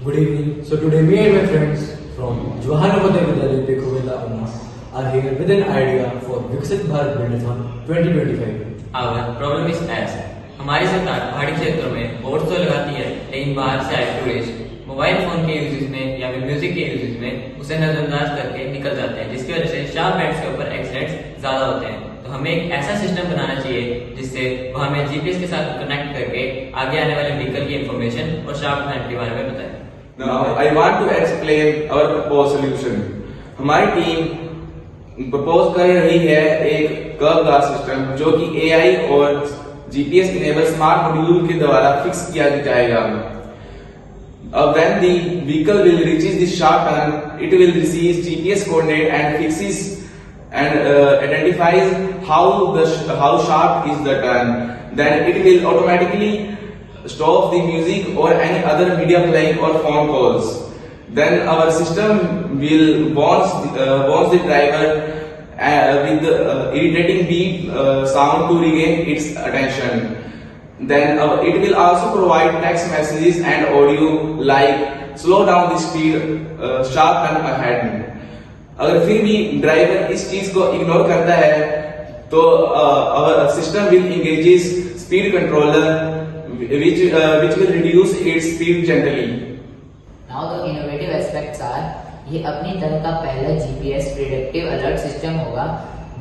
Good evening. So today me and my friends from Jawahar Navodaya Vidyalaya Pekovela Anna are here with an idea for Viksit Bharat Buildathon 2025. Our problem is as हमारी सरकार पहाड़ी क्षेत्रों में board तो लगाती है, लेकिन बाहर से आए टूरिस्ट मोबाइल फोन के यूजेज में या फिर म्यूजिक के यूजेज में उसे नजरअंदाज करके निकल जाते हैं, जिसकी वजह से शार्प बैंड्स के ऊपर एक्सीडेंट्स ज्यादा होते हैं। तो हमें एक ऐसा सिस्टम बनाना चाहिए जिससे वो हमें जीपीएस के साथ कनेक्ट करके आगे आने वाले व्हीकल की इंफॉर्मेशन और शार्प बैंड के बारे में बताए। Now I want to explain our proposed solution. हमारी टीम प्रपोज कर रही है एक कर्व गार्ड सिस्टम जो कि एआई और जीपीएस इनेबल स्मार्ट मॉड्यूल के द्वारा फिक्स किया जाएगा। When the vehicle will reaches the sharp turn, it will receive GPS coordinate and fixes and identifies how sharp is the turn. Then it will automatically stop the music or any other media playing or phone calls. Then our system will warns the driver with irritating beep sound to regain its attention. Then it will also provide text messages and audio like slow down the speed, sharp turn ahead. अगर फिर भी driver इस चीज को ignore करता है तो our system will engages speed controller which will reduce its speed gently. Now the innovative aspects are ये अपनी तरह का पहला जीपीएस प्रिडिक्टिव अलर्ट सिस्टम होगा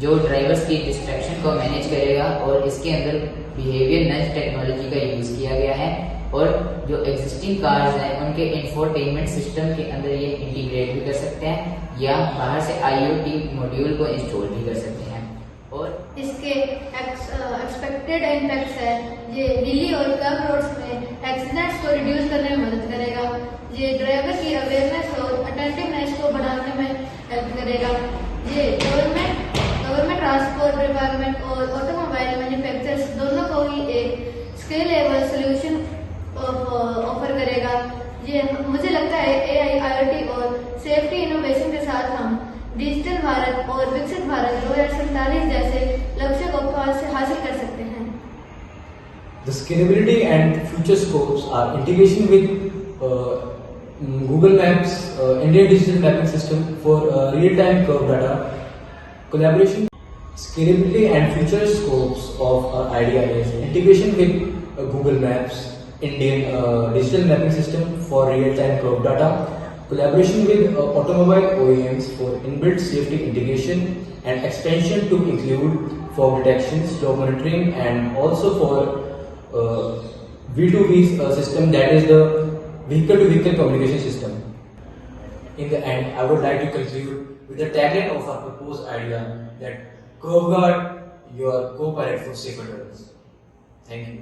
जो ड्राइवर्स की डिस्ट्रैक्शन को मैनेज करेगा और इसके अंदर बिहेवियर नज टेक्नोलॉजी का यूज किया गया है और जो एग्जिस्टिंग कार्स हैं उनके इंफोटेनमेंट सिस्टम के अंदर ये इंटीग्रेट भी कर सकते हैं या बाहर से आईओटी मॉड्यूल को इंस्टॉल भी कर सकते हैं। और इसके एक्सपेक्टेड इम्पैक्ट्स है ये दिल्ली और कर्व रोड्स में एक्सीडेंट्स को रिड्यूस करने में मदद करेगा। ये ड्राइवर की अवेयरनेस और अटेंटिवनेस को बढ़ाने में हेल्प करेगा। ये गवर्नमेंट ट्रांसपोर्ट डिपार्टमेंट और ऑटोमोबाइल मैन्युफैक्चरर्स दोनों को ही एक स्केलेबल सॉल्यूशन ऑफर करेगा। ये मुझे लगता है एआई आईओटी और सेफ्टी इनोवेशन के साथ हम डिजिटल भारत और विकसित भारत 2047 जैसे लक्ष्य को हासिल कर सकते हैं। The scalability and future scopes are integration with Google Maps, Indian Digital Mapping System for real-time curve data, collaboration. Scalability and future scopes of our idea is integration with Google Maps, Indian Digital Mapping System for real-time curve data, collaboration with automobile OEMs for inbuilt safety integration and expansion to include fog detection, slow monitoring, and also for V2V system, that is the vehicle-to-vehicle communication system. In the end, I would like to conclude with the tagline of our proposed idea that curve guard your co-pilot for safer travels. Thank you.